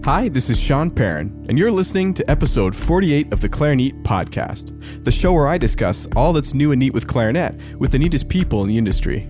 Hi, this is Sean Perrin, and you're listening to episode 48 of the Clarinet Podcast, the show where I discuss all that's new and neat with clarinet with the neatest people in the industry.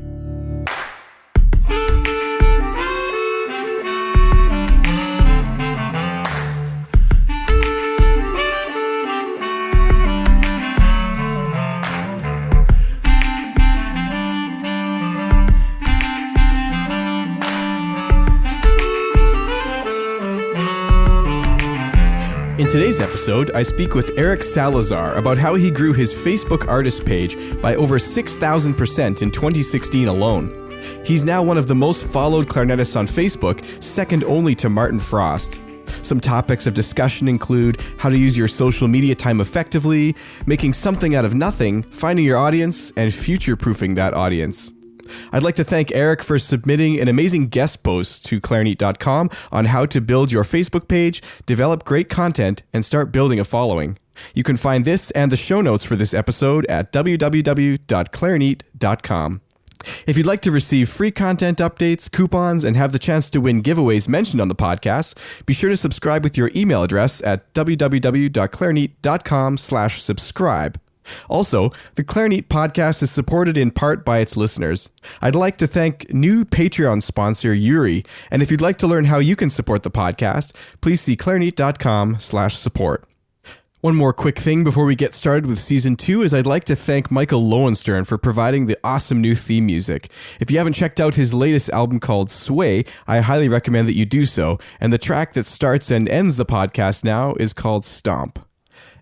In today's episode, I speak with Eric Salazar about how he grew his Facebook artist page by over 6,000% in 2016 alone. He's now one of the most followed clarinetists on Facebook, second only to Martin Frost. Some topics of discussion include how to use your social media time effectively, making something out of nothing, finding your audience, and future-proofing that audience. I'd like to thank Eric for submitting an amazing guest post to clarinet.com on how to build your Facebook page, develop great content, and start building a following. You can find this and the show notes for this episode at www.clarinet.com. If you'd like to receive free content updates, coupons, and have the chance to win giveaways mentioned on the podcast, be sure to subscribe with your email address at www.clarinet.com/subscribe. Also, the Clarinet Podcast is supported in part by its listeners. I'd like to thank new Patreon sponsor Yuri, and if you'd like to learn how you can support the podcast, please see clarinet.com/support. One more quick thing before we get started with Season 2 is I'd like to thank Michael Lowenstern for providing the awesome new theme music. If you haven't checked out his latest album called Sway, I highly recommend that you do so, and the track that starts and ends the podcast now is called Stomp.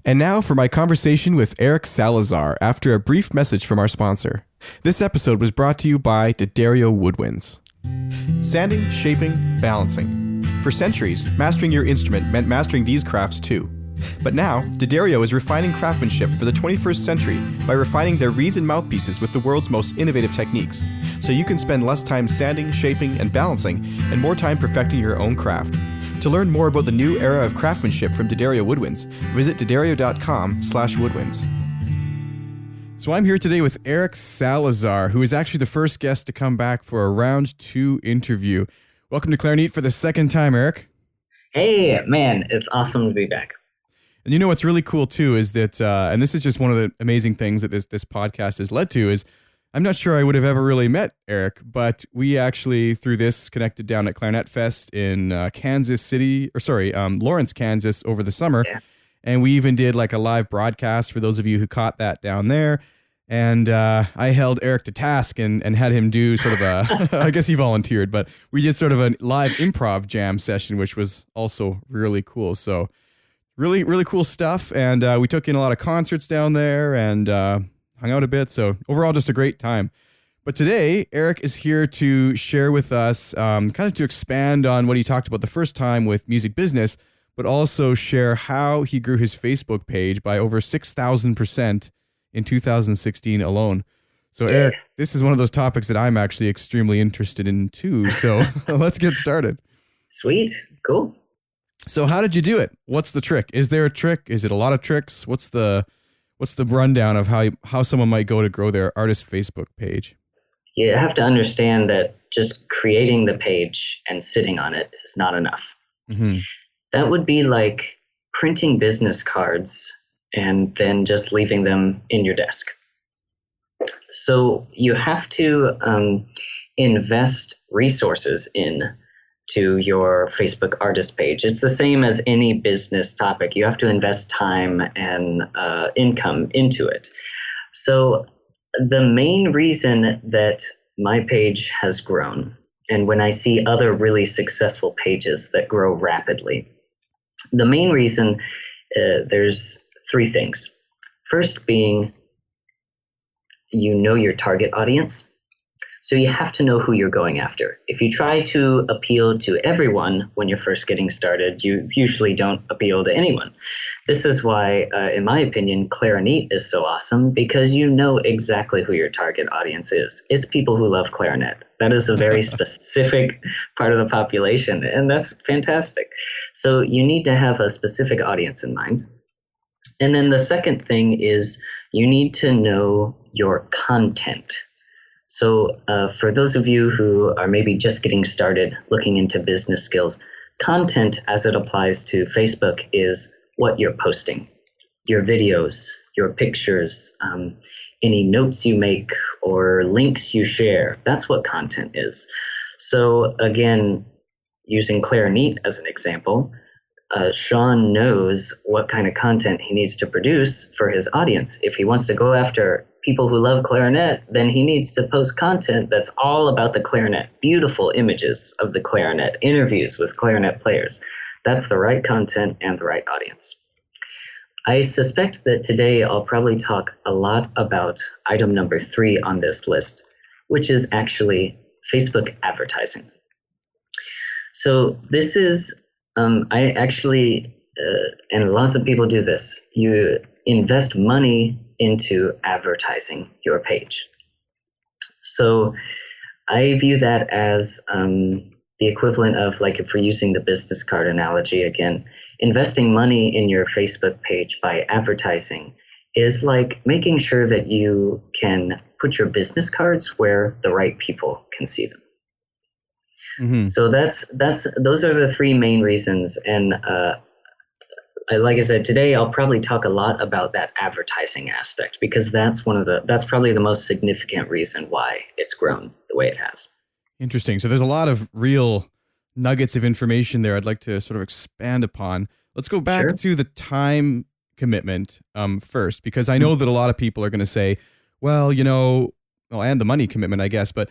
And now for my conversation with Eric Salazar after a brief message from our sponsor. This episode was brought to you by D'Addario Woodwinds. Sanding, shaping, balancing. For centuries, mastering your instrument meant mastering these crafts too. But now, D'Addario is refining craftsmanship for the 21st century by refining their reeds and mouthpieces with the world's most innovative techniques, so you can spend less time sanding, shaping, and balancing, and more time perfecting your own craft. To learn more about the new era of craftsmanship from D'Addario Woodwinds, visit d'addario.com/woodwinds. So I'm here today with Eric Salazar, who is actually the first guest to come back for a round 2 interview. Welcome to Clarinet for the second time, Eric. Hey, man, it's awesome to be back. And you know what's really cool too is that, and this is just one of the amazing things that this podcast has led to, is I'm not sure I would have ever really met Eric, but we actually, through this, connected down at Clarinet Fest in Lawrence, Kansas over the summer. Yeah. And we even did like a live broadcast for those of you who caught that down there. And I held Eric to task and had him do sort of a, I guess he volunteered, but we did sort of a live improv jam session, which was also really cool. So really, really cool stuff. And we took in a lot of concerts down there and hung out a bit. So overall, just a great time. But today, Eric is here to share with us, kind of to expand on what he talked about the first time with music business, but also share how he grew his Facebook page by over 6,000% in 2016 alone. So Eric, this is one of those topics that I'm actually extremely interested in too. So let's get started. Sweet. Cool. So how did you do it? What's the trick? Is there a trick? Is it a lot of tricks? What's the rundown of how someone might go to grow their artist Facebook page? You have to understand that just creating the page and sitting on it is not enough. Mm-hmm. That would be like printing business cards and then just leaving them in your desk. So you have to invest resources to your Facebook artist page. It's the same as any business topic. You have to invest time and income into it. So the main reason that my page has grown, and when I see other really successful pages that grow rapidly, the main reason, there's 3 things. First being, you know your target audience. So you have to know who you're going after. If you try to appeal to everyone when you're first getting started, you usually don't appeal to anyone. This is why, in my opinion, Clarinet is so awesome, because you know exactly who your target audience is. It's people who love clarinet. That is a very specific part of the population, and that's fantastic. So you need to have a specific audience in mind. And then the second thing is you need to know your content. So for those of you who are maybe just getting started looking into business skills, content as it applies to Facebook is what you're posting, your videos, your pictures, any notes you make or links you share. That's what content is. So again, using clarinet as an example, Sean knows what kind of content he needs to produce for his audience. If he wants to go after people who love clarinet, then he needs to post content that's all about the clarinet, beautiful images of the clarinet, interviews with clarinet players. That's the right content and the right audience. I suspect that today I'll probably talk a lot about item number 3 on this list, which is actually Facebook advertising. So this is, I actually, and lots of people do this, you invest money into advertising your page. So I view that as the equivalent of, like, if we're using the business card analogy again, investing money in your Facebook page by advertising is like making sure that you can put your business cards where the right people can see them. Mm-hmm. So those are the 3 main reasons. And like I said, today I'll probably talk a lot about that advertising aspect, because that's probably the most significant reason why it's grown the way it has. Interesting. So there's a lot of real nuggets of information there I'd like to sort of expand upon. Let's go back to the time commitment first, because I know that a lot of people are going to say, well, and the money commitment, I guess, but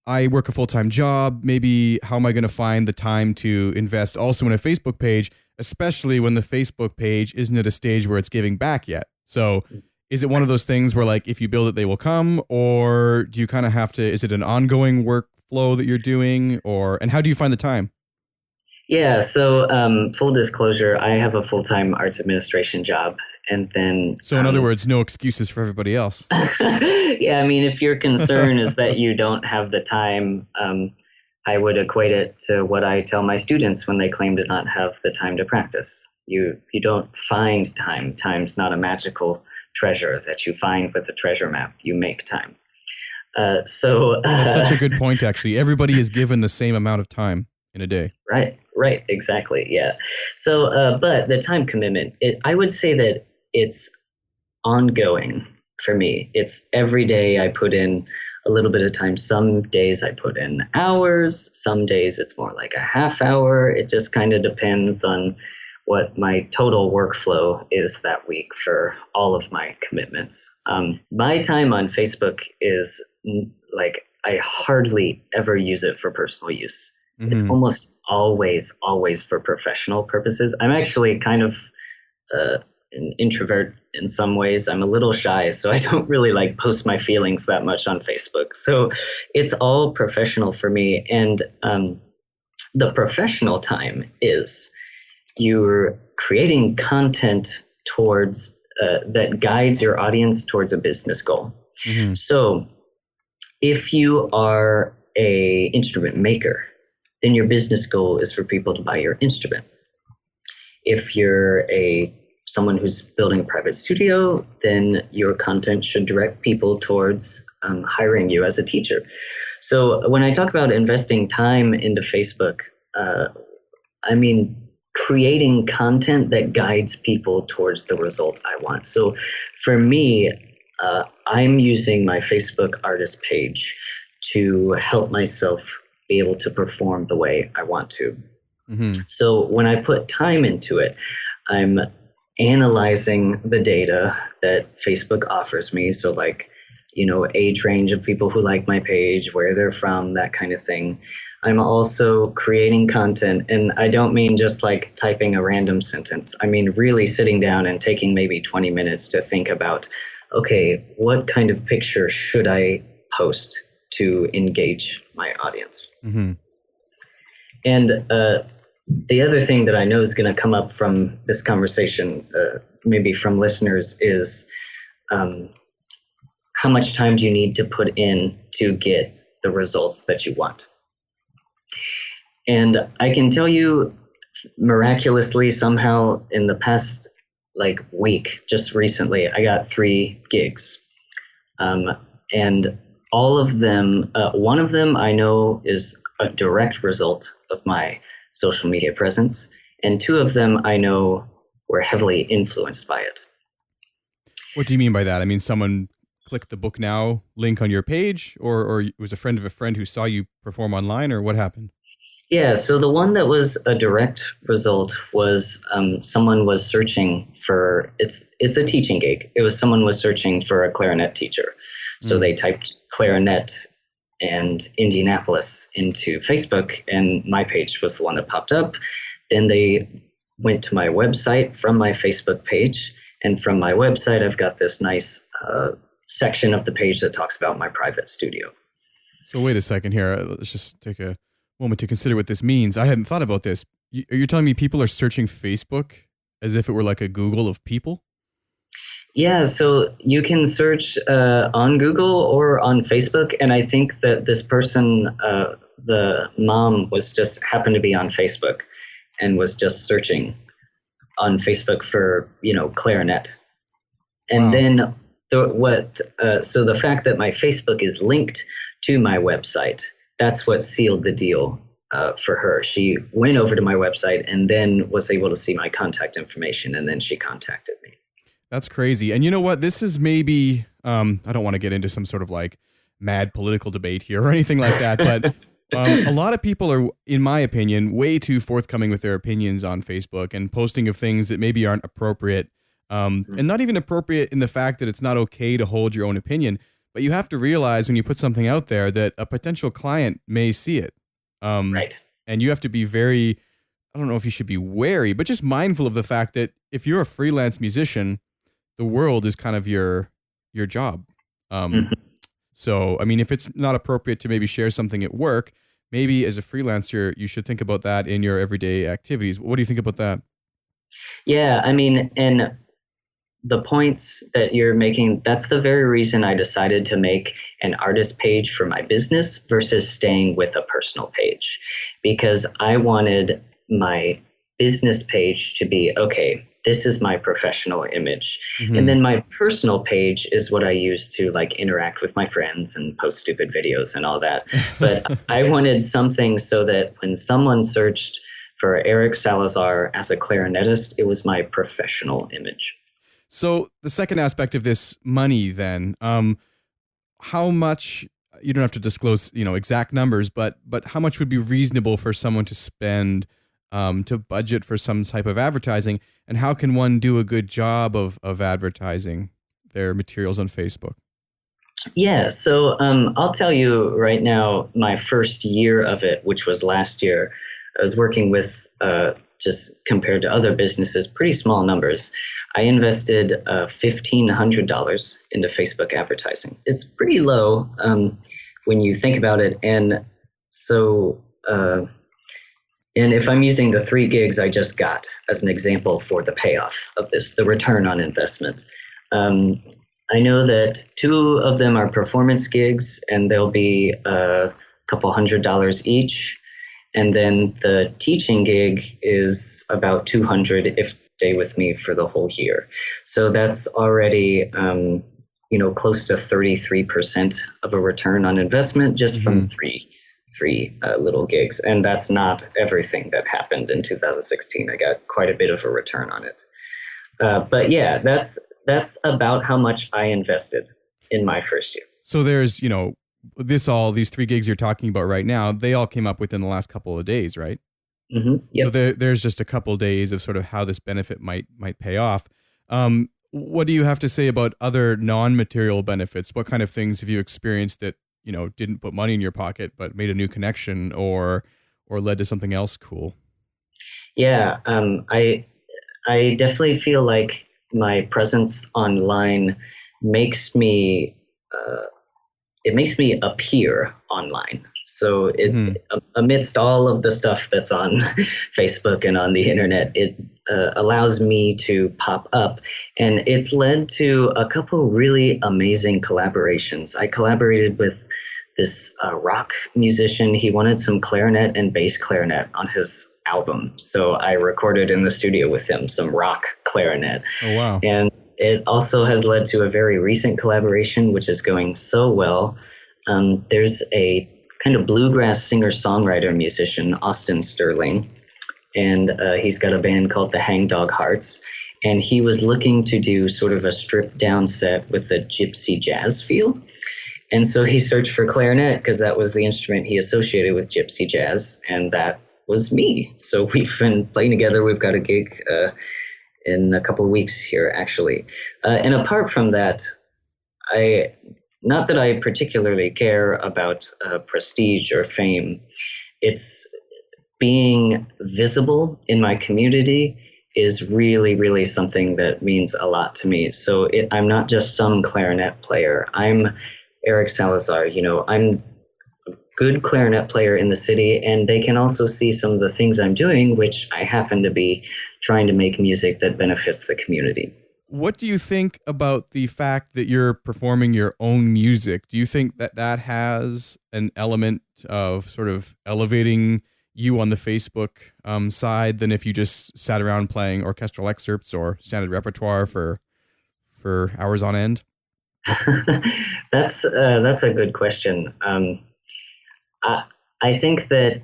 I work a full-time job. Maybe how am I going to find the time to invest also in a Facebook page, especially when the Facebook page isn't at a stage where it's giving back yet? So is it one of those things where, like, if you build it, they will come, or do you kind of have to, is it an ongoing workflow that you're doing, and how do you find the time? Yeah. So full disclosure, I have a full-time arts administration job. And then, so in other words, no excuses for everybody else. Yeah, I mean, if your concern is that you don't have the time, I would equate it to what I tell my students when they claim to not have the time to practice. You don't find time. Time's not a magical treasure that you find with a treasure map. You make time. That's such a good point, actually. Everybody is given the same amount of time in a day. Right, exactly, yeah. So, but the time commitment, I would say that it's ongoing for me. It's every day I put in a little bit of time. Some days I put in hours. Some days it's more like a half hour. It just kind of depends on what my total workflow is that week for all of my commitments. My time on Facebook is like, I hardly ever use it for personal use. Mm-hmm. It's almost always for professional purposes. I'm actually kind of an introvert in some ways. I'm a little shy, so I don't really like post my feelings that much on Facebook. So it's all professional for me. And the professional time is you're creating content towards that guides your audience towards a business goal. Mm-hmm. So if you are a instrument maker, then your business goal is for people to buy your instrument. If you're someone who's building a private studio, then your content should direct people towards hiring you as a teacher. So when I talk about investing time into Facebook, I mean creating content that guides people towards the result I want. So for me, I'm using my Facebook artist page to help myself be able to perform the way I want to. Mm-hmm. So when I put time into it, I'm analyzing the data that Facebook offers me. So like, age range of people who like my page, where they're from, that kind of thing. I'm also creating content, and I don't mean just like typing a random sentence. I mean really sitting down and taking maybe 20 minutes to think about, okay, what kind of picture should I post to engage my audience? Mm-hmm. And the other thing that I know is going to come up from this conversation, maybe from listeners, is how much time do you need to put in to get the results that you want? And I can tell you, miraculously, somehow in the past week, just recently, I got 3 gigs. And all of them, one of them I know is a direct result of my social media presence. And 2 of them I know were heavily influenced by it. What do you mean by that? I mean, someone clicked the book now link on your page, or it was a friend of a friend who saw you perform online, or what happened? Yeah, so the one that was a direct result was someone was searching for, it's a teaching gig. It was someone was searching for a clarinet teacher. So they typed clarinet and Indianapolis into Facebook, and my page was the one that popped up. Then they went to my website from my Facebook page, and from my website, I've got this nice section of the page that talks about my private studio. So wait a second here. Let's just take a moment to consider what this means. I hadn't thought about this. You're telling me people are searching Facebook as if it were like a Google of people? Yeah, so you can search on Google or on Facebook, and I think that this person, the mom, was just happened to be on Facebook and was just searching on Facebook for, clarinet. And then so the fact that my Facebook is linked to my website, that's what sealed the deal for her. She went over to my website and then was able to see my contact information, and then she contacted me. That's crazy. And you know what? This is maybe, I don't want to get into some sort of like mad political debate here or anything like that, but a lot of people are, in my opinion, way too forthcoming with their opinions on Facebook and posting of things that maybe aren't appropriate, and not even appropriate in the fact that it's not okay to hold your own opinion. But you have to realize when you put something out there that a potential client may see it. Right. And you have to be very, I don't know if you should be wary, but just mindful of the fact that if you're a freelance musician, the world is kind of your job. So, I mean, if it's not appropriate to maybe share something at work, maybe as a freelancer, you should think about that in your everyday activities. What do you think about that? Yeah, I mean, and the points that you're making, that's the very reason I decided to make an artist page for my business versus staying with a personal page, because I wanted my business page to be, okay, this is my professional image. And then my personal page is what I use to like interact with my friends and post stupid videos and all that. But I wanted something so that when someone searched for Eric Salazar as a clarinetist, it was my professional image. So the second aspect of this money then, how much, you don't have to disclose, exact numbers, but how much would be reasonable for someone to spend to budget for some type of advertising, and how can one do a good job of advertising their materials on Facebook? Yeah, so I'll tell you right now, my first year of it, which was last year, I was working with, just compared to other businesses, pretty small numbers. I invested $1,500 into Facebook advertising. It's pretty low when you think about it. And so, and if I'm using the 3 gigs I just got as an example for the payoff of this, the return on investment, I know that 2 of them are performance gigs, and they'll be a couple $100 each. And then the teaching gig is about $200 if stay with me for the whole year. So that's already, close to 33% of a return on investment just from three little gigs. And that's not everything that happened in 2016. I got quite a bit of a return on it. But yeah, that's about how much I invested in my first year. So there's, these 3 gigs you're talking about right now, they all came up within the last couple of days, right? Yep. So there's just a couple of days of sort of how this benefit might pay off. What do you have to say about other non-material benefits? What kind of things have you experienced that, didn't put money in your pocket, but made a new connection or led to something else cool? Yeah, I definitely feel like my presence online makes me appear online. So amidst all of the stuff that's on Facebook and on the internet, it allows me to pop up. And it's led to a couple really amazing collaborations. I collaborated with this rock musician. He wanted some clarinet and bass clarinet on his album. So I recorded in the studio with him some rock clarinet. Oh, wow. And it also has led to a very recent collaboration, which is going so well. There's a kind of bluegrass singer-songwriter musician, Austin Sterling, and he's got a band called the Hangdog Hearts. And he was looking to do sort of a stripped down set with a gypsy jazz feel. And so he searched for clarinet because that was the instrument he associated with gypsy jazz, and that was me. So we've been playing together. We've got a gig in a couple of weeks here, actually. And apart from that, not that I particularly care about prestige or fame. It's being visible in my community is really, really something that means a lot to me. So I'm not just some clarinet player. I'm Eric Salazar. I'm a good clarinet player in the city, and they can also see some of the things I'm doing, which I happen to be trying to make music that benefits the community. What do you think about the fact that you're performing your own music? Do you think that that has an element of sort of elevating you on the Facebook side than if you just sat around playing orchestral excerpts or standard repertoire for hours on end? That's a good question. I think that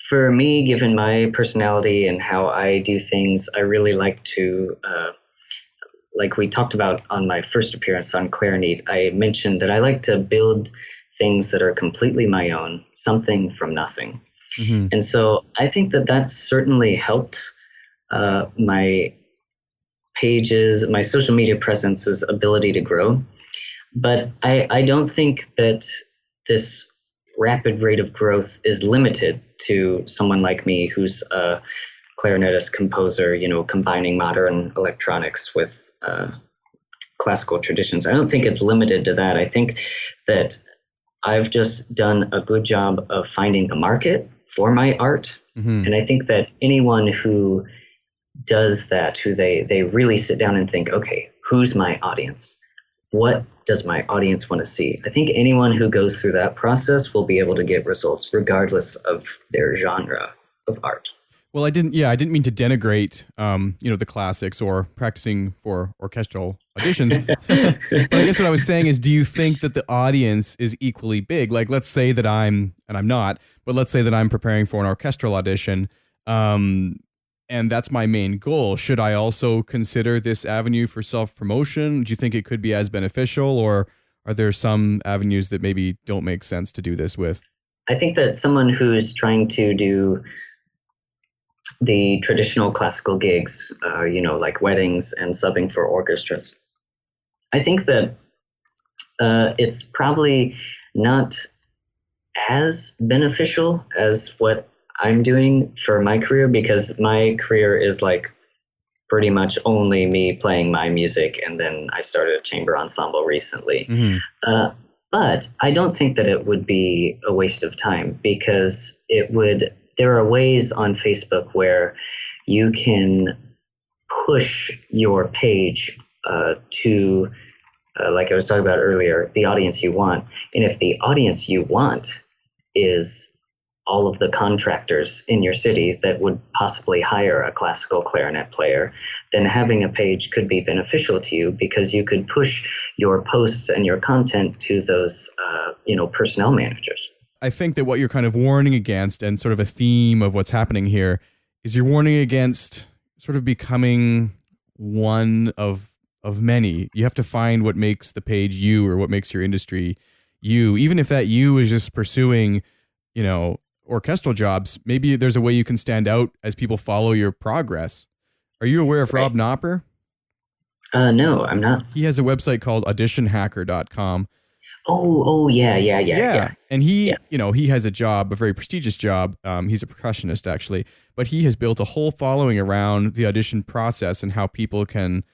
for me, given my personality and how I do things, I really like to, like we talked about on my first appearance on Clarinet, I mentioned that I like to build things that are completely my own, something from nothing. Mm-hmm. And so I think that that's certainly helped my pages, my social media presence's ability to grow. But I don't think that this rapid rate of growth is limited to someone like me who's a clarinetist composer, combining modern electronics with classical traditions. I don't think it's limited to that. I think that I've just done a good job of finding a market for my art. Mm-hmm. And I think that anyone who does that, who they really sit down and think, okay, who's my audience? What does my audience want to see? I think anyone who goes through that process will be able to get results regardless of their genre of art. Well, I didn't mean to denigrate, the classics or practicing for orchestral auditions. But I guess what I was saying is, do you think that the audience is equally big? Like, let's say that I'm not, but let's say that I'm preparing for an orchestral audition, and that's my main goal. Should I also consider this avenue for self-promotion? Do you think it could be as beneficial, or are there some avenues that maybe don't make sense to do this with? I think that someone who's trying to do the traditional classical gigs, like weddings and subbing for orchestras, I think that it's probably not as beneficial as what I'm doing for my career, because my career is like pretty much only me playing my music, and then I started a chamber ensemble recently. Mm-hmm. But I don't think that it would be a waste of time, because there are ways on Facebook where you can push your page to, like I was talking about earlier, the audience you want. And if the audience you want is all of the contractors in your city that would possibly hire a classical clarinet player, then having a page could be beneficial to you, because you could push your posts and your content to those, personnel managers. I think that what you're kind of warning against, and sort of a theme of what's happening here, is you're warning against sort of becoming one of many. You have to find what makes the page you, or what makes your industry you. Even if that you is just pursuing, orchestral jobs, maybe there's a way you can stand out as people follow your progress. Are you aware of Rob Knopper? No, I'm not. He has a website called auditionhacker.com. Oh, yeah. And he, he has a job, a very prestigious job. He's a percussionist, actually, but he has built a whole following around the audition process and how people can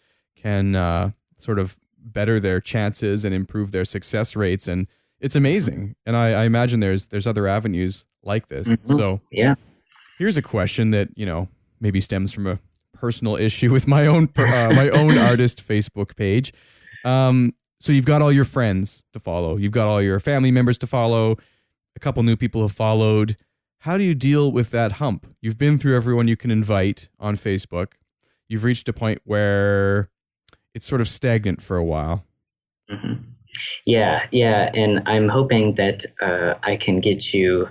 sort of better their chances and improve their success rates. And it's amazing. And I imagine there's other avenues like this. Mm-hmm. So yeah, here's a question that, maybe stems from a personal issue with my own artist Facebook page. So you've got all your friends to follow. You've got all your family members to follow. A couple new people have followed. How do you deal with that hump? You've been through everyone you can invite on Facebook. You've reached a point where it's sort of stagnant for a while. Mm-hmm. Yeah. And I'm hoping that I can get you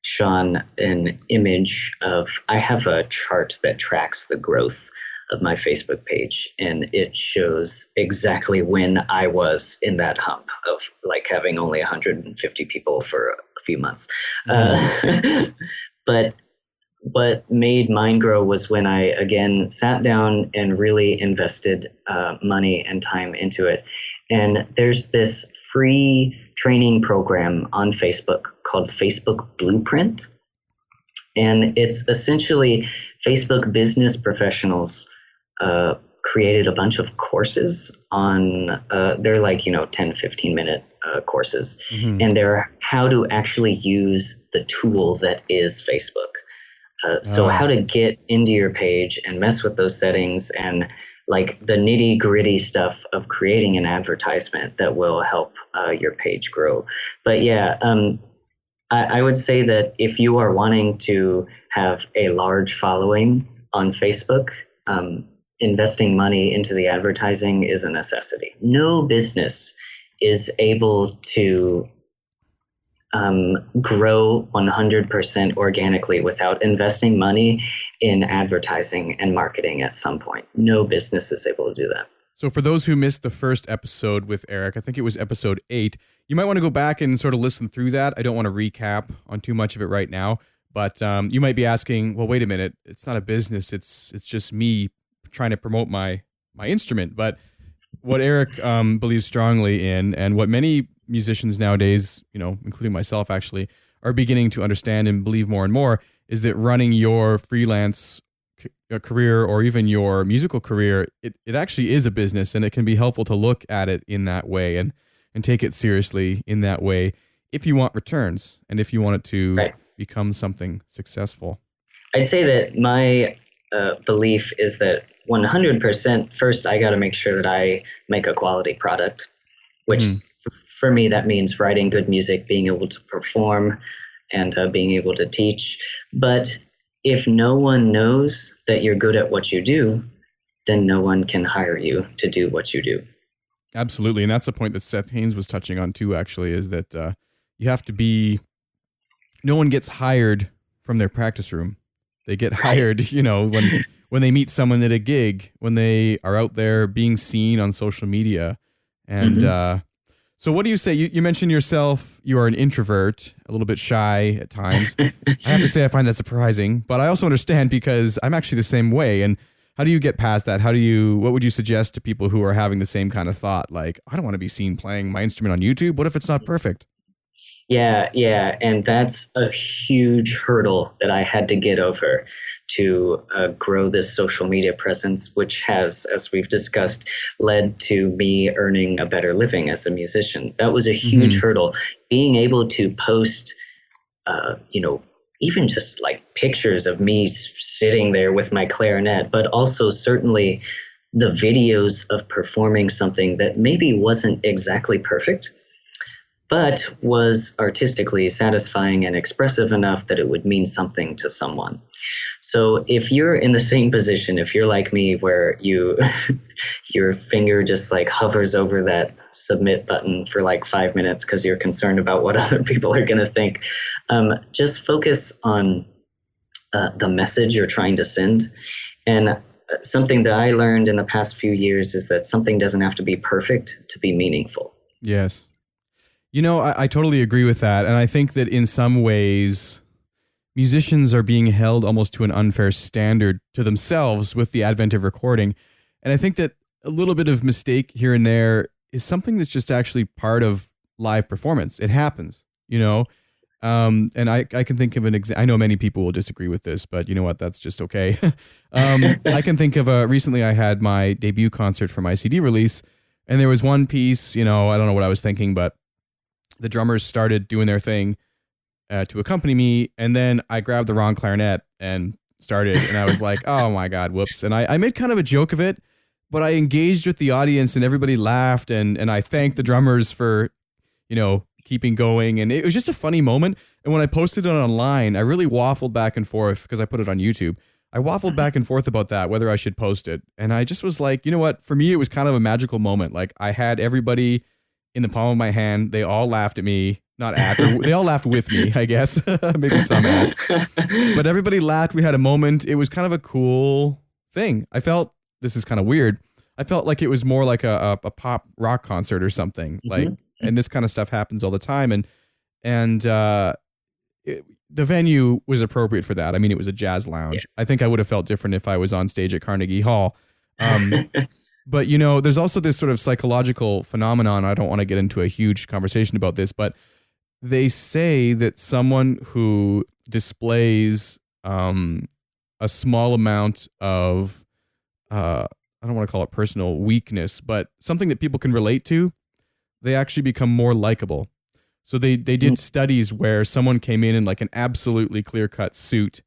Sean an image of, I have a chart that tracks the growth of my Facebook page, and it shows exactly when I was in that hump of like having only 150 people for a few months. But what made mine grow was when I again sat down and really invested money and time into it. And there's this free training program on Facebook called Facebook Blueprint. And it's essentially Facebook business professionals created a bunch of courses on, they're like, 10, 15 minute courses. And they're how to actually use the tool that is Facebook. So how to get into your page and mess with those settings and like the nitty gritty stuff of creating an advertisement that will help your page grow. But yeah, I would say that if you are wanting to have a large following on Facebook, investing money into the advertising is a necessity. No business is able to grow 100% organically without investing money in advertising and marketing at some point. No business is able to do that. So for those who missed the first episode with Eric, I think it was episode 8, you might want to go back and sort of listen through that. I don't want to recap on too much of it right now, but you might be asking, well, wait a minute, it's not a business. It's just me trying to promote my instrument. But what Eric believes strongly in, and what many musicians nowadays, including myself actually, are beginning to understand and believe more and more, is that running your freelance career or even your musical career, it actually is a business, and it can be helpful to look at it in that way and take it seriously in that way if you want returns and if you want it to become something successful. I say that my belief is that 100% first, I got to make sure that I make a quality product, which for me, that means writing good music, being able to perform, and being able to teach. But if no one knows that you're good at what you do, then no one can hire you to do what you do. Absolutely. And that's the point that Seth Haynes was touching on too, actually, is that you have to be, no one gets hired from their practice room. They get hired, when they meet someone at a gig, when they are out there being seen on social media. And so what do you say? You mentioned yourself, you are an introvert, a little bit shy at times. I have to say I find that surprising, but I also understand because I'm actually the same way. And how do you get past that? What would you suggest to people who are having the same kind of thought? Like, I don't want to be seen playing my instrument on YouTube. What if it's not perfect? Yeah. And that's a huge hurdle that I had to get over to grow this social media presence, which has, as we've discussed, led to me earning a better living as a musician. That was a huge hurdle. Being able to post, even just like pictures of me sitting there with my clarinet, but also certainly the videos of performing something that maybe wasn't exactly perfect, but was artistically satisfying and expressive enough that it would mean something to someone. So if you're in the same position, if you're like me, where your finger just like hovers over that submit button for like 5 minutes because you're concerned about what other people are going to think, just focus on the message you're trying to send. And something that I learned in the past few years is that something doesn't have to be perfect to be meaningful. Yes. I totally agree with that. And I think that in some ways, musicians are being held almost to an unfair standard to themselves with the advent of recording. And I think that a little bit of mistake here and there is something that's just actually part of live performance. It happens, and I can think of an example. I know many people will disagree with this, but you know what? That's just okay. I can think of recently I had my debut concert for my CD release, and there was one piece, I don't know what I was thinking, but the drummers started doing their thing to accompany me, and then I grabbed the wrong clarinet and started, and I was like, oh my God, whoops. And I made kind of a joke of it, but I engaged with the audience and everybody laughed, and I thanked the drummers for, keeping going. And it was just a funny moment. And when I posted it online, I really waffled back and forth because I put it on YouTube. I waffled back and forth about that, whether I should post it. And I just was like, you know what? For me, it was kind of a magical moment. Like I had everybody in the palm of my hand. They all laughed at me. not at, or they all laughed with me, I guess. Maybe some at. But everybody laughed. We had a moment. It was kind of a cool thing. I felt, this is kind of weird, I felt like it was more like a pop rock concert or something. Like, and this kind of stuff happens all the time. And the venue was appropriate for that. I mean, it was a jazz lounge. I think I would have felt different if I was on stage at Carnegie Hall. But, you know, there's also this sort of psychological phenomenon. I don't want to get into a huge conversation about this, but they say that someone who displays a small amount of, I don't want to call it personal weakness, but something that people can relate to, they actually become more likable. So they did studies where someone came in like an absolutely clear-cut suit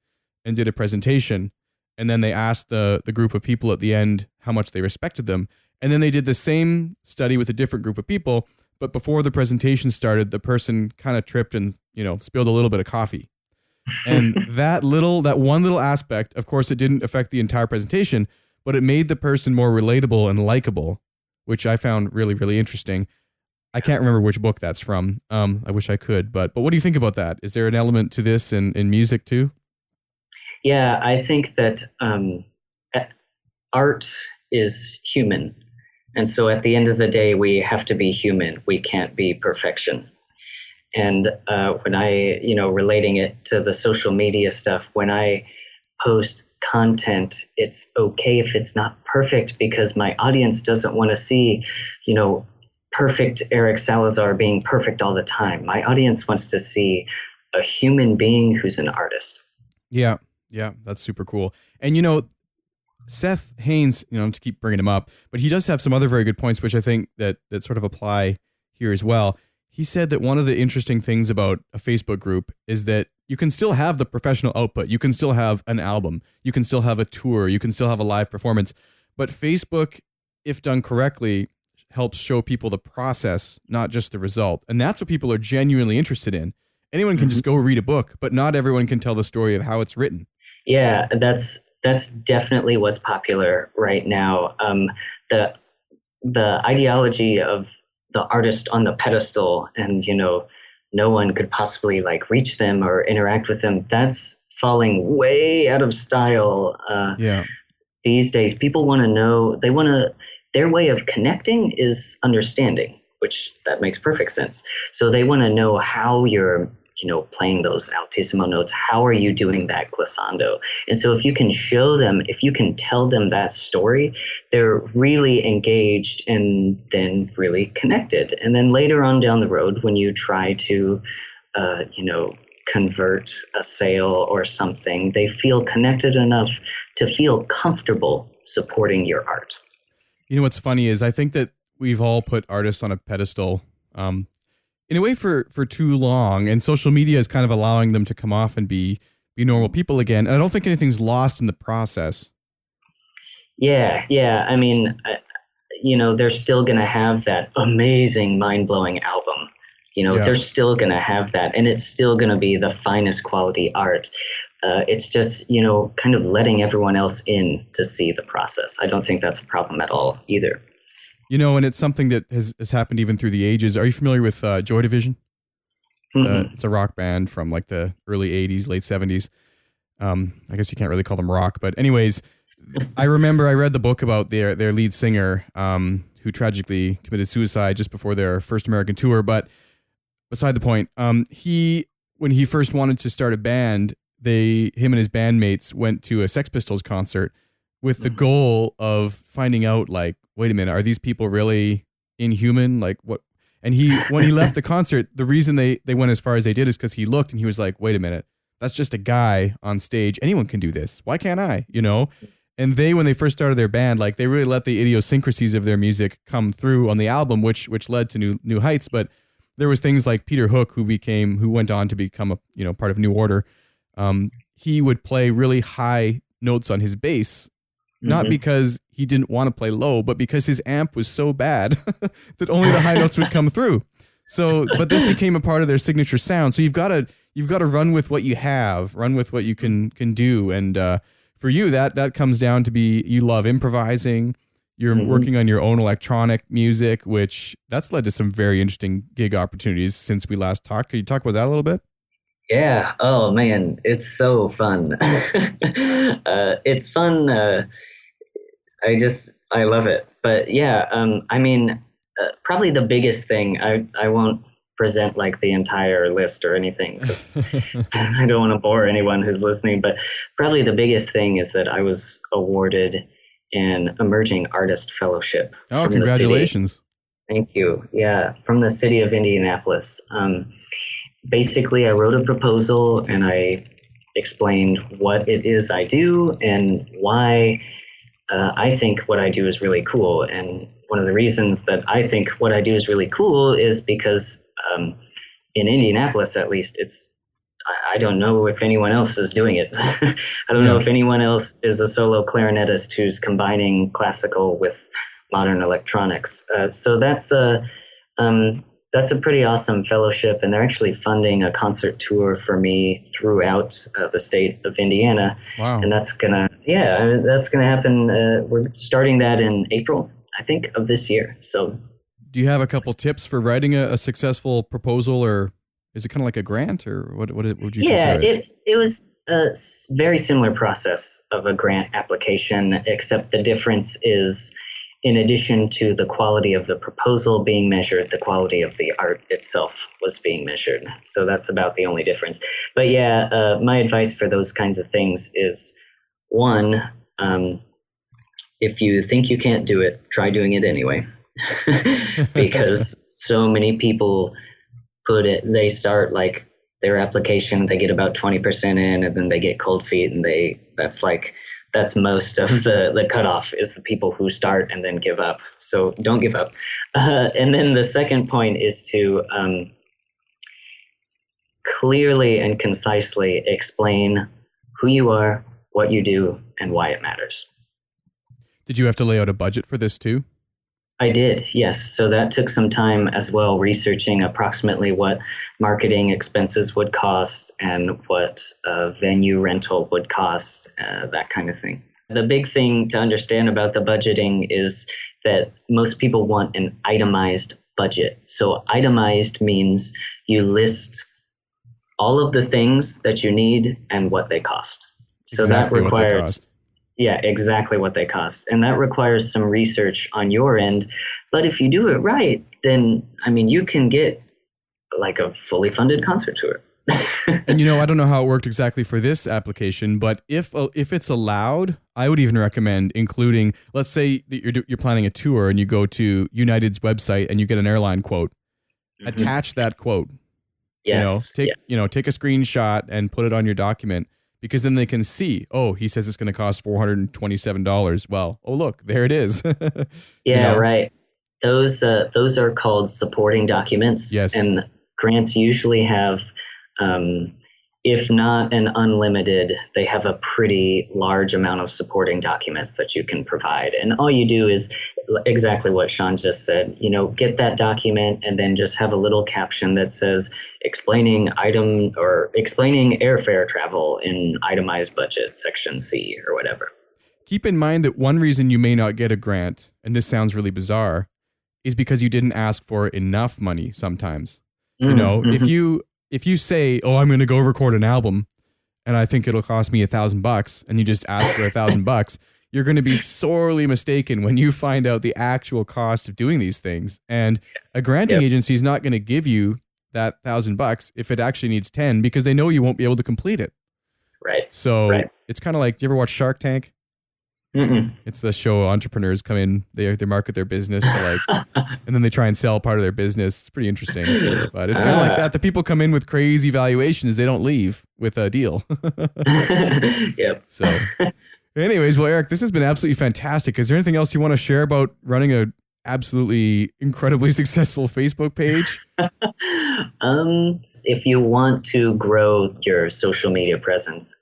and did a presentation, and then they asked the group of people at the end how much they respected them. And then they did the same study with a different group of people, but before the presentation started, the person kind of tripped and, you know, spilled a little bit of coffee. And that one little aspect, of course, it didn't affect the entire presentation, but it made the person more relatable and likable, which I found really, really interesting. I can't remember which book that's from. I wish I could, but what do you think about that? Is there an element to this in music too? Yeah, I think that art is human. And so at the end of the day, we have to be human. We can't be perfection. And when I, relating it to the social media stuff, when I post content, it's okay if it's not perfect because my audience doesn't want to see, perfect Eric Salazar being perfect all the time. My audience wants to see a human being who's an artist. Yeah, that's super cool. And, Seth Haynes, to keep bringing him up, but he does have some other very good points, which I think that sort of apply here as well. He said that one of the interesting things about a Facebook group is that you can still have the professional output. You can still have an album. You can still have a tour. You can still have a live performance. But Facebook, if done correctly, helps show people the process, not just the result. And that's what people are genuinely interested in. Anyone can just go read a book, but not everyone can tell the story of how it's written. Yeah, that's definitely what's popular right now. The ideology of the artist on the pedestal and, no one could possibly reach them or interact with them. That's falling way out of style. These days, people want to know, their way of connecting is understanding, which that makes perfect sense. So they want to know how you're, playing those altissimo notes. How are you doing that glissando? And so if you can show them, if you can tell them that story, they're really engaged and then really connected. And then later on down the road, when you try to, convert a sale or something, they feel connected enough to feel comfortable supporting your art. What's funny is I think that we've all put artists on a pedestal, in a way for too long, and social media is kind of allowing them to come off and be normal people again. And I don't think anything's lost in the process. Yeah. I mean, they're still going to have that amazing, mind-blowing album. They're still going to have that, and it's still going to be the finest quality art. It's just, kind of letting everyone else in to see the process. I don't think that's a problem at all either. And it's something that has happened even through the ages. Are you familiar with Joy Division? It's a rock band from the early 80s, late 70s. I guess you can't really call them rock. But anyways, I remember I read the book about their lead singer who tragically committed suicide just before their first American tour. But beside the point, when he first wanted to start a band, him and his bandmates went to a Sex Pistols concert with the goal of finding out, wait a minute, are these people really inhuman? What? And when he left the concert, the reason they went as far as they did is because he looked and he was like, wait a minute, that's just a guy on stage. Anyone can do this. Why can't I? And when they first started their band, they really let the idiosyncrasies of their music come through on the album, which led to new heights. But there was things like Peter Hook, who went on to become a part of New Order. He would play really high notes on his bass, not because he didn't want to play low, but because his amp was so bad that only the high notes would come through. So, but this became a part of their signature sound. So you've got to run with what you have, run with what you can do. And for you, that comes down to you love improvising, You're working on your own electronic music, which that's led to some very interesting gig opportunities since we last talked. Could you talk about that a little bit? Yeah. Oh man, it's so fun. It's fun. I love it. But yeah, probably the biggest thing, I won't present like the entire list or anything because I don't want to bore anyone who's listening, but probably the biggest thing is that I was awarded an Emerging Artist Fellowship. Oh, congratulations. Thank you. Yeah, from the city of Indianapolis. Basically, I wrote a proposal and I explained what it is I do and why I think what I do is really cool. And one of the reasons that I think what I do is really cool is because in Indianapolis, at least, I don't know if anyone else is doing it. I don't know if anyone else is a solo clarinetist who's combining classical with modern electronics. So that's a pretty awesome fellowship, and they're actually funding a concert tour for me throughout the state of Indiana. Wow! And that's gonna happen. We're starting that in April, I think, of this year. So, do you have a couple tips for writing a successful proposal, or is it kind of like a grant, or what would you consider it? It was a very similar process of a grant application, except the difference is, in addition to the quality of the proposal being measured, the quality of the art itself was being measured. So that's about the only difference. But yeah, my advice for those kinds of things is, one, if you think you can't do it, try doing it anyway. Because so many people they start like their application, they get about 20% in, and then they get cold feet, and that's most of the cutoff is the people who start and then give up. So don't give up. And then the second point is to clearly and concisely explain who you are, what you do, and why it matters. Did you have to lay out a budget for this too? I did, yes. So that took some time as well, researching approximately what marketing expenses would cost and what venue rental would cost, that kind of thing. The big thing to understand about the budgeting is that most people want an itemized budget. So itemized means you list all of the things that you need and what they cost. So exactly that requires... what they cost. Yeah, exactly what they cost. And that requires some research on your end. But if you do it right, then, you can get like a fully funded concert tour. And I don't know how it worked exactly for this application, but if it's allowed, I would even recommend including, let's say that you're planning a tour and you go to United's website and you get an airline quote. Mm-hmm. Attach that quote. Yes. Take a screenshot and put it on your document. Because then they can see, he says it's going to cost $427. Well, look, there it is. Right. Those are called supporting documents. Yes. And grants usually have, if not an unlimited, they have a pretty large amount of supporting documents that you can provide. And all you do is exactly what Sean just said, get that document and then just have a little caption that says explaining airfare travel in itemized budget, section C or whatever. Keep in mind that one reason you may not get a grant, and this sounds really bizarre, is because you didn't ask for enough money sometimes. Mm-hmm. If you say, I'm going to go record an album and I think it'll cost me $1,000 and you just ask for $1,000, you're going to be sorely mistaken when you find out the actual cost of doing these things. And a granting agency is not going to give you that $1,000 if it actually needs 10 because they know you won't be able to complete it. Right. So It's kind of like, do you ever watch Shark Tank? Mm-mm. It's the show entrepreneurs come in, they market their business to and then they try and sell part of their business. It's pretty interesting, but it's kind of like that. The people come in with crazy valuations. They don't leave with a deal. Yep. So anyways, well, Eric, this has been absolutely fantastic. Is there anything else you want to share about running a absolutely incredibly successful Facebook page? If you want to grow your social media presence,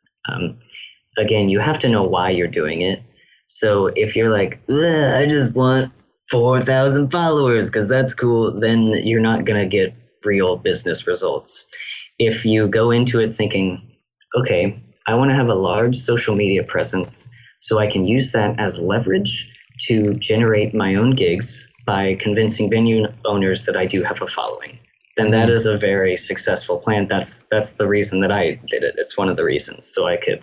again, you have to know why you're doing it. So if you're like, I just want 4,000 followers because that's cool, then you're not going to get real business results. If you go into it thinking, okay, I want to have a large social media presence so I can use that as leverage to generate my own gigs by convincing venue owners that I do have a following, then that is a very successful plan. That's the reason that I did it. It's one of the reasons, so I could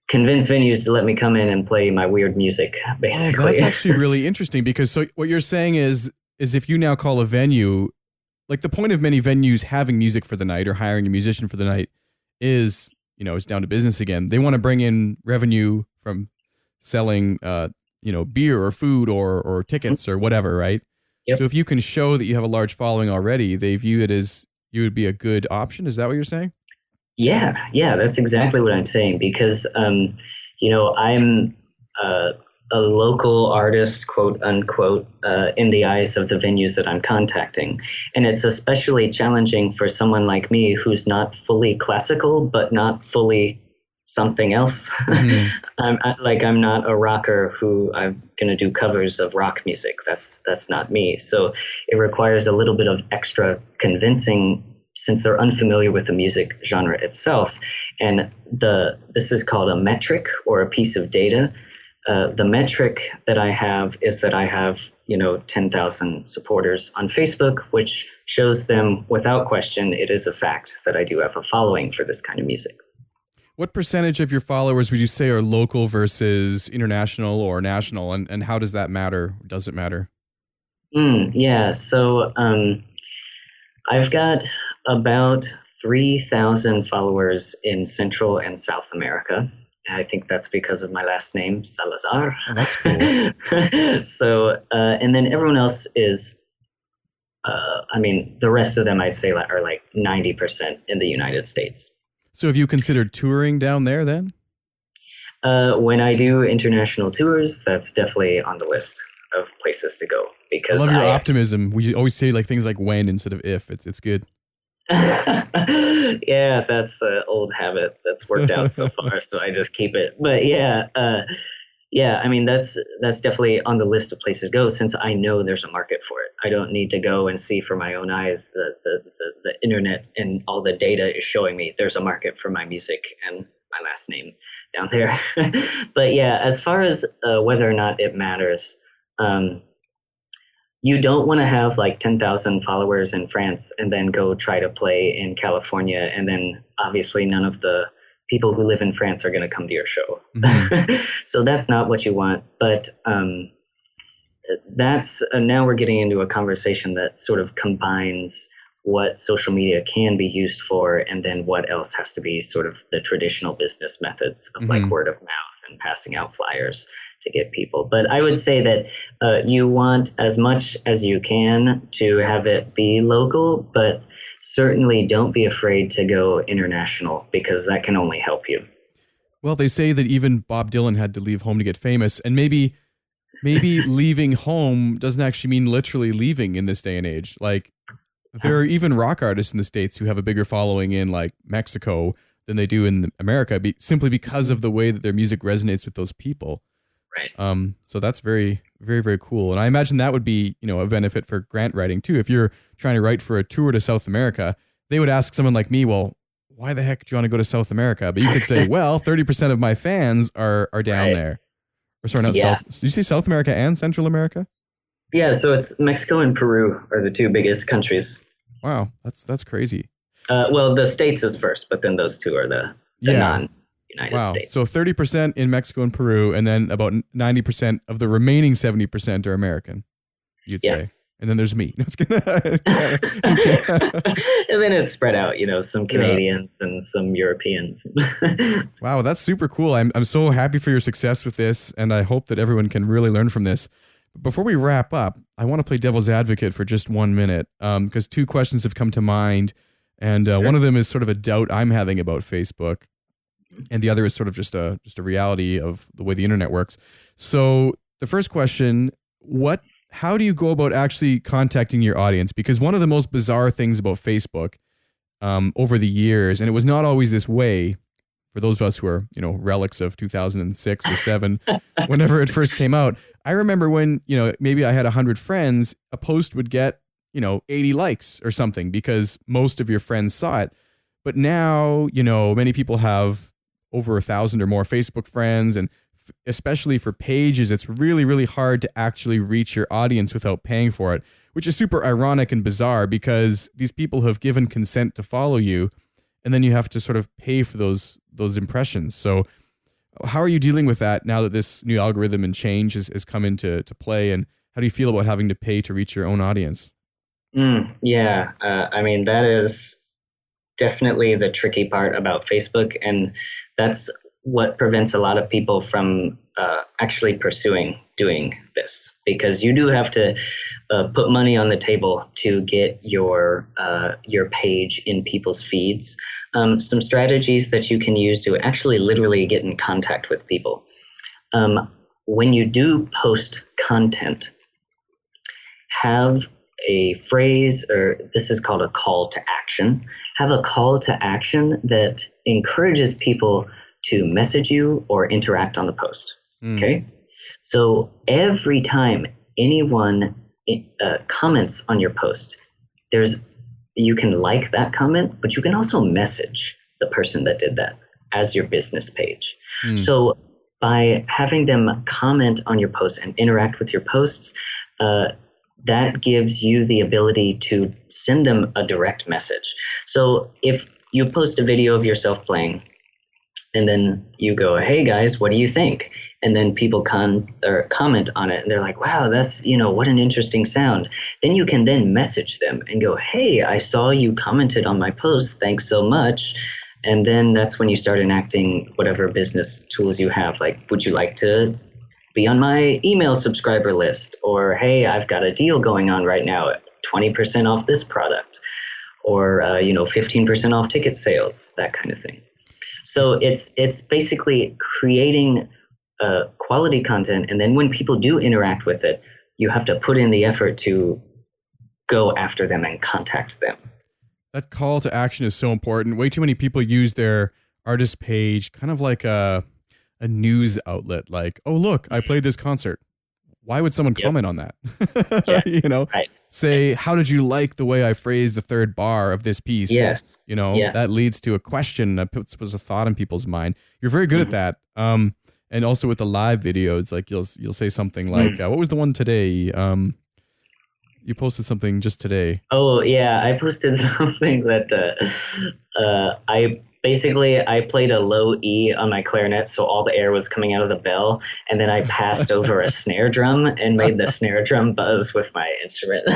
convince venues to let me come in and play my weird music, basically. Oh, that's actually really interesting, because so what you're saying is if you now call a venue, like the point of many venues having music for the night or hiring a musician for the night is, it's down to business again. They want to bring in revenue from selling, beer or food or tickets or whatever, right? Yep. So if you can show that you have a large following already, they view it as you would be a good option. Is that what you're saying? Yeah, that's exactly what I'm saying, because, I'm a local artist, quote unquote, in the eyes of the venues that I'm contacting. And it's especially challenging for someone like me who's not fully classical, but not fully something else. Mm-hmm. I'm not a rocker who I'm going to do covers of rock music. That's not me. So it requires a little bit of extra convincing, since they're unfamiliar with the music genre itself. And this is called a metric, or a piece of data. The metric that I have is that I have, 10,000 supporters on Facebook, which shows them without question, it is a fact that I do have a following for this kind of music. What percentage of your followers would you say are local versus international or national? And how does that matter? Does it matter? Yeah. So I've got about 3,000 followers in Central and South America. I think that's because of my last name, Salazar. Oh, that's cool. So, and then everyone else is, the rest of them I'd say are like 90% in the United States. So have you considered touring down there then? When I do international tours, that's definitely on the list of places to go. Because I love your optimism. We always say things like when instead of if. It's good. Yeah, that's an old habit that's worked out so far, so I just keep it. But that's definitely on the list of places to go, since I know there's a market for it. I don't need to go and see for my own eyes. The internet and all the data is showing me there's a market for my music and my last name down there. But yeah, as far as whether or not it matters, you don't want to have like 10,000 followers in France and then go try to play in California. And then obviously none of the people who live in France are going to come to your show. Mm-hmm. So that's not what you want. But that's now we're getting into a conversation that sort of combines what social media can be used for, and then what else has to be sort of the traditional business methods of like word of mouth and passing out flyers to get people. But I would say that you want as much as you can to have it be local, but certainly don't be afraid to go international, because that can only help you. Well, they say that even Bob Dylan had to leave home to get famous, and maybe leaving home doesn't actually mean literally leaving in this day and age. Like, there are even rock artists in the States who have a bigger following in like Mexico than they do in America, simply because of the way that their music resonates with those people. Right. So that's very, very, very cool. And I imagine that would be, a benefit for grant writing too. If you're trying to write for a tour to South America, they would ask someone like me, well, why the heck do you want to go to South America? But you could say, well, 30% of my fans are down there. Or sorry, not South. Did you say South America and Central America? Yeah. So it's Mexico and Peru are the two biggest countries. Wow. That's crazy. Well, the States is first, but then those two are the non-United States. So 30% in Mexico and Peru, and then about 90% of the remaining 70% are American, you'd say. And then there's me. No, and then it's spread out, some Canadians and some Europeans. Wow, that's super cool. I'm so happy for your success with this, and I hope that everyone can really learn from this. Before we wrap up, I want to play devil's advocate for just 1 minute, because two questions have come to mind. And one of them is sort of a doubt I'm having about Facebook, and the other is sort of just a reality of the way the internet works. So the first question, how do you go about actually contacting your audience? Because one of the most bizarre things about Facebook over the years, and it was not always this way for those of us who are, relics of 2006 or 7, whenever it first came out. I remember when, maybe I had 100 friends, a post would get, 80 likes or something because most of your friends saw it. But now, many people have over 1,000 or more Facebook friends, and especially for pages, it's really, really hard to actually reach your audience without paying for it, which is super ironic and bizarre because these people have given consent to follow you, and then you have to sort of pay for those impressions. So how are you dealing with that now that this new algorithm and change has come into play, and how do you feel about having to pay to reach your own audience? Yeah, I mean, that is definitely the tricky part about Facebook, and that's what prevents a lot of people from actually pursuing doing this, because you do have to put money on the table to get your page in people's feeds. Some strategies that you can use to actually literally get in contact with people. When you do post content, have a phrase, or this is called a call to action. Have a call to action that encourages people to message you or interact on the post. Okay? So every time anyone comments on your post, you can like that comment, but you can also message the person that did that as your business page. So by having them comment on your posts and interact with your posts, that gives you the ability to send them a direct message. So if you post a video of yourself playing, and then you go, "Hey guys, what do you think?" And then people comment on it, and they're like, "Wow, that's, what an interesting sound." Then you can then message them and go, "Hey, I saw you commented on my post. Thanks so much." And then that's when you start enacting whatever business tools you have. Like, would you like to be on my email subscriber list? Or, hey, I've got a deal going on right now, 20% off this product, or 15% off ticket sales, that kind of thing. So it's basically creating quality content, and then when people do interact with it, you have to put in the effort to go after them and contact them. That call to action is so important. Way too many people use their artist page kind of like a news outlet, like, "Oh, look, I played this concert." Why would someone comment on that? Right. Say, "How did you like the way I phrased the third bar of this piece?" Yes. That leads to a question that puts a thought in people's mind. You're very good at that. And also with the live videos, like you'll say something like, "What was the one today?" You posted something just today. Oh yeah, I posted something that I played a low E on my clarinet, so all the air was coming out of the bell, and then I passed over a snare drum and made the snare drum buzz with my instrument.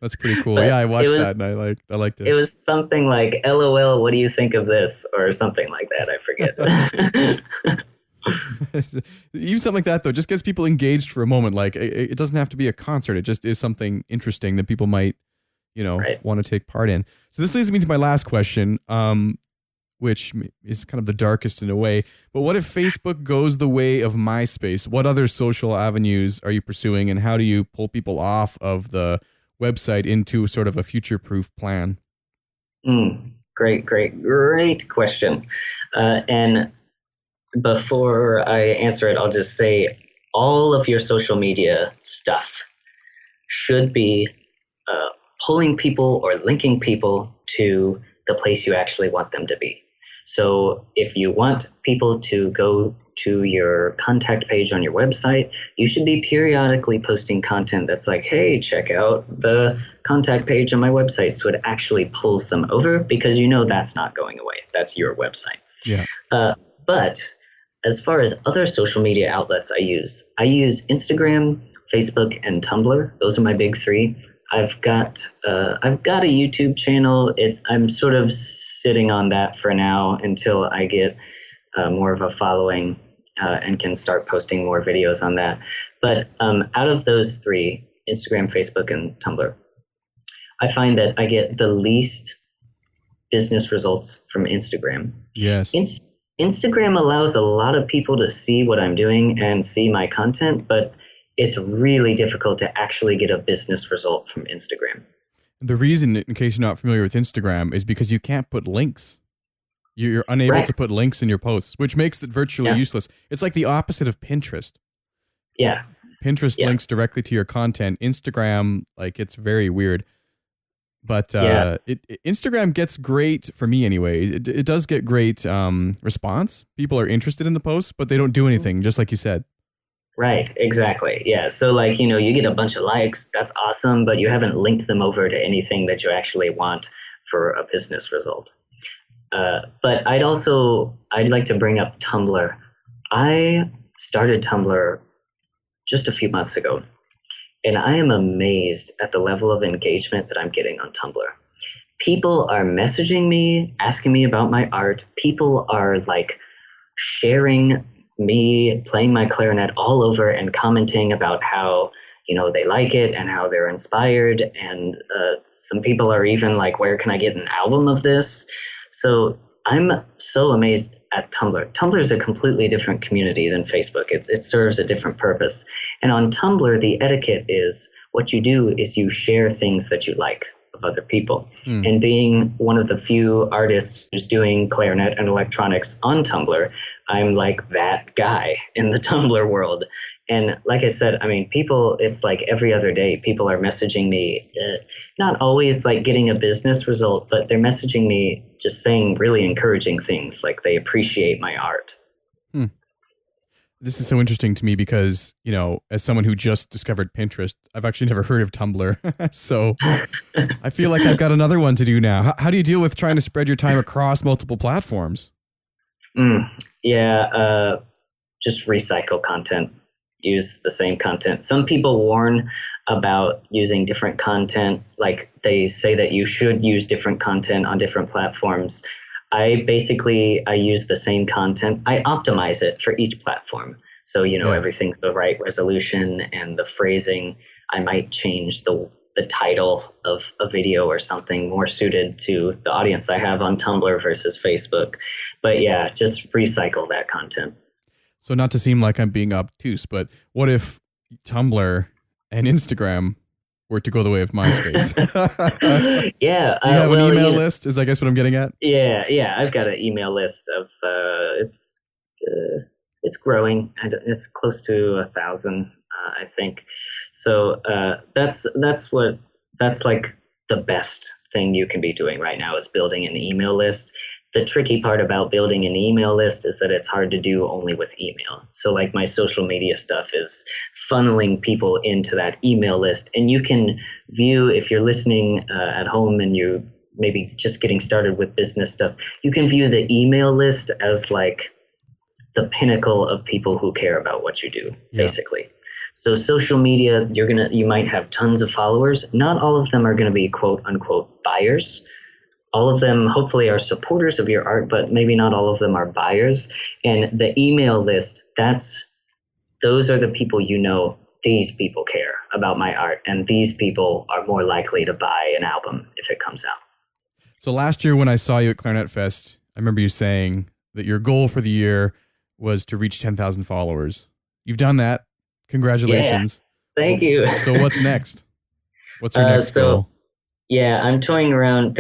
That's pretty cool. Yeah, I watched that and I liked it. It was something like, "LOL, what do you think of this?" or something like that. I forget. Even something like that, though, just gets people engaged for a moment. Like, it doesn't have to be a concert. It just is something interesting that people might, want to take part in. So this leads me to my last question, which is kind of the darkest in a way. But what if Facebook goes the way of MySpace? What other social avenues are you pursuing, and how do you pull people off of the website into sort of a future-proof plan? Great question. And before I answer it, I'll just say all of your social media stuff should be pulling people or linking people to the place you actually want them to be. So if you want people to go to your contact page on your website, you should be periodically posting content that's like, "Hey, check out the contact page on my website." So it actually pulls them over, because that's not going away. That's your website. Yeah. But as far as other social media outlets I use Instagram, Facebook, and Tumblr. Those are my big three. I've got a YouTube channel. I'm sort of sitting on that for now until I get more of a following and can start posting more videos on that. But out of those three, Instagram, Facebook, and Tumblr, I find that I get the least business results from Instagram. Yes. Instagram allows a lot of people to see what I'm doing and see my content, but it's really difficult to actually get a business result from Instagram. The reason, in case you're not familiar with Instagram, is because you can't put links. You're unable to put links in your posts, which makes it virtually useless. It's like the opposite of Pinterest. Yeah. Pinterest links directly to your content. Instagram, it's very weird. But Yeah. Instagram gets great, for me anyway. It does get great response. People are interested in the posts, but they don't do anything, just like you said. Right, exactly. Yeah. So like, you know, you get a bunch of likes, that's awesome, but you haven't linked them over to anything that you actually want for a business result. But I'd like to bring up Tumblr. I started Tumblr just a few months ago, and I am amazed at the level of engagement that I'm getting on Tumblr. People are messaging me, asking me about my art. People are like sharing me playing my clarinet all over and commenting about how, you know, they like it and how they're inspired. And some people are even like, where can I get an album of this? So I'm so amazed at Tumblr. Tumblr is a completely different community than Facebook. It serves a different purpose. And on Tumblr, the etiquette is what you do is you share things that you like of other people. And being one of the few artists who's doing clarinet and electronics on Tumblr, I'm like that guy in the Tumblr world. And like I said, I mean, people, it's like every other day, people are messaging me, not always like getting a business result, but they're messaging me just saying really encouraging things, like they appreciate my art. This is so interesting to me because, you know, as someone who just discovered Pinterest, I've actually never heard of Tumblr. So I feel like I've got another one to do now. How do you deal with trying to spread your time across multiple platforms? Just recycle content, use the same content. Some people warn about using different content, like they say that you should use different content on different platforms. I use the same content. I optimize it for each platform. So, you know, everything's the right resolution and the phrasing. I might change the title of a video or something more suited to the audience I have on Tumblr versus Facebook. But yeah, just recycle that content. So not to seem like I'm being obtuse, but what if Tumblr and Instagram were to go the way of MySpace? Yeah. Do you have an email list? Is I guess what I'm getting at? Yeah. I've got an email list of it's growing and it's close to 1,000, I think. So that's like the best thing you can be doing right now is building an email list. The tricky part about building an email list is that it's hard to do only with email. So like my social media stuff is funneling people into that email list. And you can view, if you're listening at home and you're maybe just getting started with business stuff, you can view the email list as like the pinnacle of people who care about what you do, basically. So social media, you might have tons of followers. Not all of them are going to be quote unquote buyers. All of them hopefully are supporters of your art, but maybe not all of them are buyers. And the email list, those are the people, you know, these people care about my art and these people are more likely to buy an album if it comes out. So last year when I saw you at Clarinet Fest, I remember you saying that your goal for the year was to reach 10,000 followers. You've done that. Congratulations. Yeah, thank you. So what's next? What's your next goal? Yeah, I'm toying around.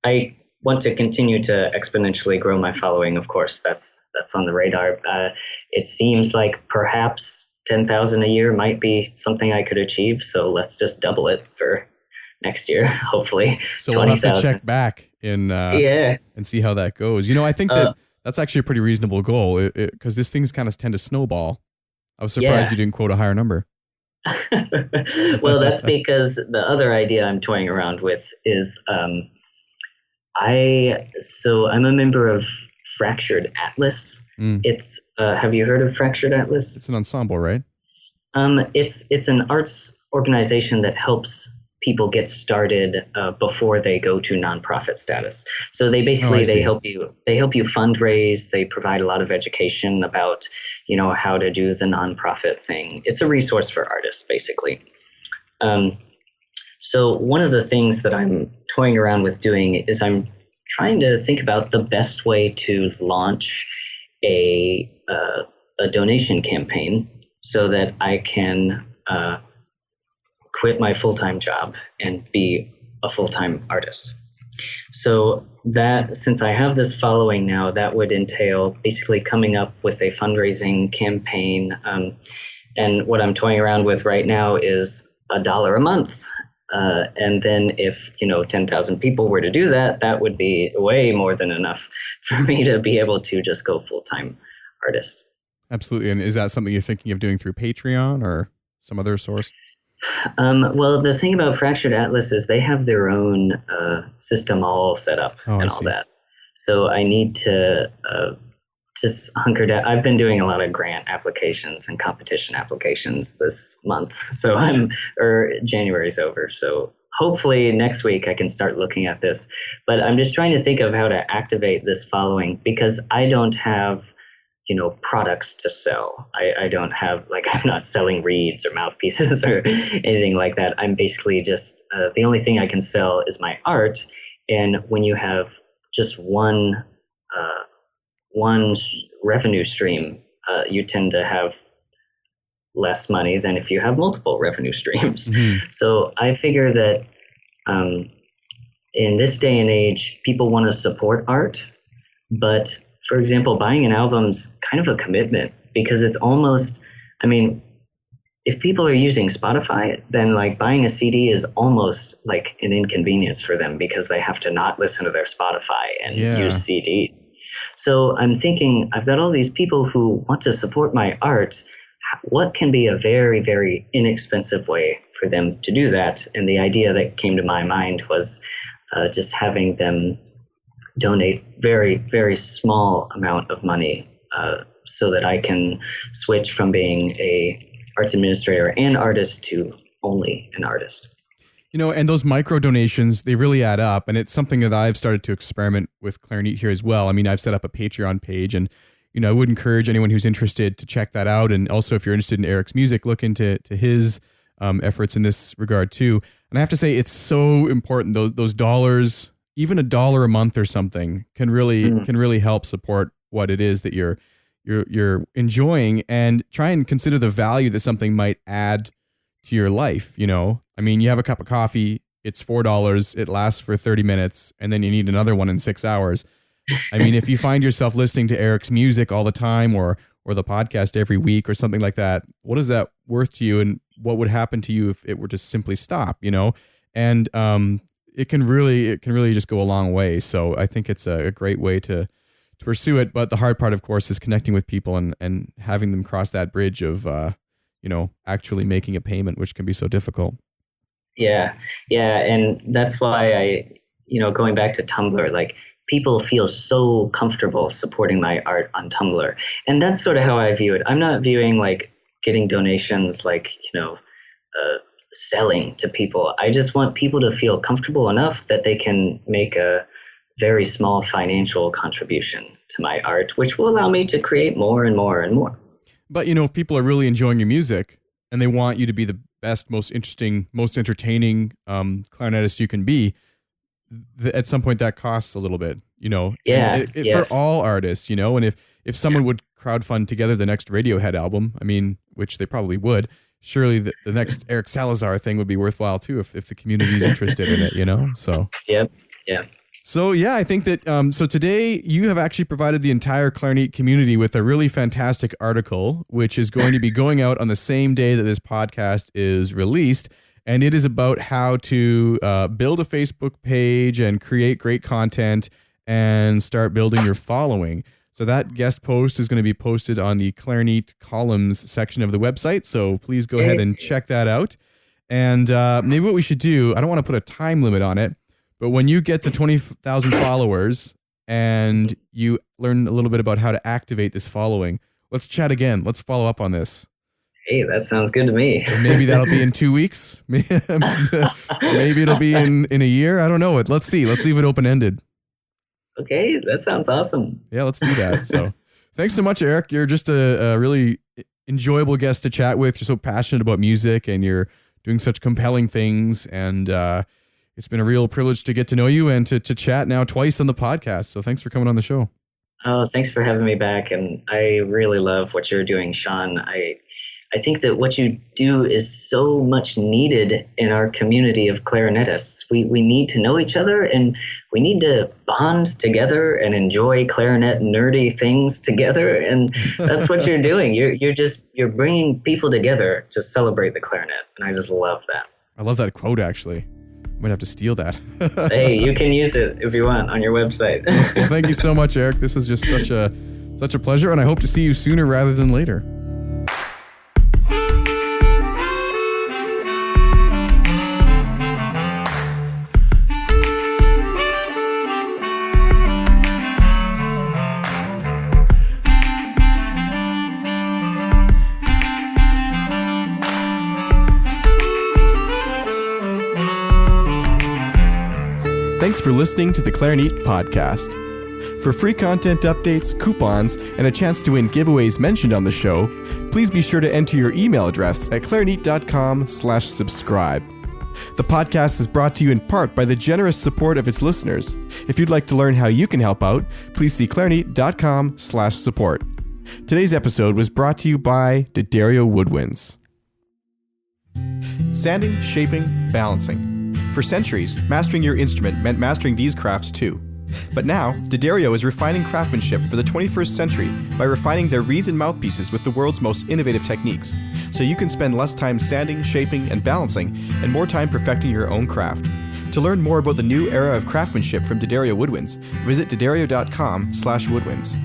I want to continue to exponentially grow my following. Of course, that's on the radar. It seems like perhaps 10,000 a year might be something I could achieve. So let's just double it for next year, hopefully. So we'll have to check back and see how that goes. You know, I think that's actually a pretty reasonable goal because these things kind of tend to snowball. I was surprised you didn't quote a higher number. Well, that's because the other idea I'm toying around with is I'm a member of Fractured Atlas. It's have you heard of Fractured Atlas? It's an ensemble, right? It's an arts organization that helps people get started before they go to nonprofit status. So they basically they help you fundraise. They provide a lot of education about, you know, how to do the nonprofit thing. It's a resource for artists, basically. So one of the things that I'm toying around with doing is I'm trying to think about the best way to launch a donation campaign so that I can quit my full-time job and be a full-time artist. So that, since I have this following now, that would entail basically coming up with a fundraising campaign. And what I'm toying around with right now is $1 a month. And then if, 10,000 people were to do that, that would be way more than enough for me to be able to just go full-time artist. Absolutely. And is that something you're thinking of doing through Patreon or some other source? Well, the thing about Fractured Atlas is they have their own system all set up and all that. So I need to just hunker down. I've been doing a lot of grant applications and competition applications this month. So January's over. So hopefully next week I can start looking at this. But I'm just trying to think of how to activate this following, because I don't have products to sell. I don't have, I'm not selling reeds or mouthpieces or anything like that. I'm basically just, the only thing I can sell is my art. And when you have just one revenue stream, you tend to have less money than if you have multiple revenue streams. Mm-hmm. So I figure that in this day and age, people want to support art, but for example, buying an album's kind of a commitment, because it's almost, if people are using Spotify, then buying a CD is almost like an inconvenience for them, because they have to not listen to their Spotify and use CDs. So I'm thinking, I've got all these people who want to support my art. What can be a very, very inexpensive way for them to do that? And the idea that came to my mind was just having them donate very, very small amount of money so that I can switch from being a arts administrator and artist to only an artist. And those micro donations, they really add up. And it's something that I've started to experiment with Clarinet here as well. I've set up a Patreon page, and, I would encourage anyone who's interested to check that out. And also, if you're interested in Eric's music, look into his efforts in this regard too. And I have to say, it's so important. Those dollars, even $1 a month or something, can really help support what it is that you're enjoying, and try and consider the value that something might add to your life. You have a cup of coffee, it's $4, it lasts for 30 minutes, and then you need another one in 6 hours. If you find yourself listening to Eric's music all the time, or the podcast every week or something like that, what is that worth to you, and what would happen to you if it were to simply stop, And it can really just go a long way. So I think it's a great way to pursue it. But the hard part, of course, is connecting with people and having them cross that bridge of, actually making a payment, which can be so difficult. Yeah. And that's why I, going back to Tumblr, people feel so comfortable supporting my art on Tumblr. And that's sort of how I view it. I'm not viewing getting donations selling to people. I just want people to feel comfortable enough that they can make a very small financial contribution to my art, which will allow me to create more and more and more. But, if people are really enjoying your music and they want you to be the best, most interesting, most entertaining clarinetist you can be, at some point that costs a little bit, Yeah. For all artists, and if someone would crowdfund together the next Radiohead album, which they probably would, surely the next Eric Salazar thing would be worthwhile too, if the community is interested in it, so. Yep. Yeah. So yeah, I think that, so today you have actually provided the entire Clarinet community with a really fantastic article, which is going to be going out on the same day that this podcast is released. And it is about how to build a Facebook page and create great content and start building your following. So that guest post is going to be posted on the Clarinet columns section of the website. So please go ahead and check that out. And maybe what we should do, I don't want to put a time limit on it, but when you get to 20,000 followers and you learn a little bit about how to activate this following, let's chat again. Let's follow up on this. Hey, that sounds good to me. Maybe that'll be in 2 weeks. Maybe it'll be in a year. I don't know. Let's see. Let's leave it open-ended. Okay, that sounds awesome. Yeah, let's do that. So thanks so much, Eric. You're just a really enjoyable guest to chat with. You're so passionate about music and you're doing such compelling things. And it's been a real privilege to get to know you and to chat now twice on the podcast. So thanks for coming on the show. Oh, thanks for having me back. And I really love what you're doing, Sean. I think that what you do is so much needed in our community of clarinetists. We need to know each other and we need to bond together and enjoy clarinet nerdy things together. And that's what you're doing. You're bringing people together to celebrate the clarinet. And I just love that. I love that quote, actually. I'm going to have to steal that. Hey, you can use it if you want on your website. Well, thank you so much, Eric. This was just such a pleasure, and I hope to see you sooner rather than later. Thanks for listening to the Clarinet Podcast. For free content updates, coupons, and a chance to win giveaways mentioned on the show, please be sure to enter your email address at clarinet.com/subscribe. The podcast is brought to you in part by the generous support of its listeners. If you'd like to learn how you can help out, please see clarinet.com/support. Today's episode was brought to you by D'Addario Woodwinds. Sanding, shaping, balancing. For centuries, mastering your instrument meant mastering these crafts too. But now, D'Addario is refining craftsmanship for the 21st century by refining their reeds and mouthpieces with the world's most innovative techniques, so you can spend less time sanding, shaping, and balancing, and more time perfecting your own craft. To learn more about the new era of craftsmanship from D'Addario Woodwinds, visit d'addario.com/woodwinds.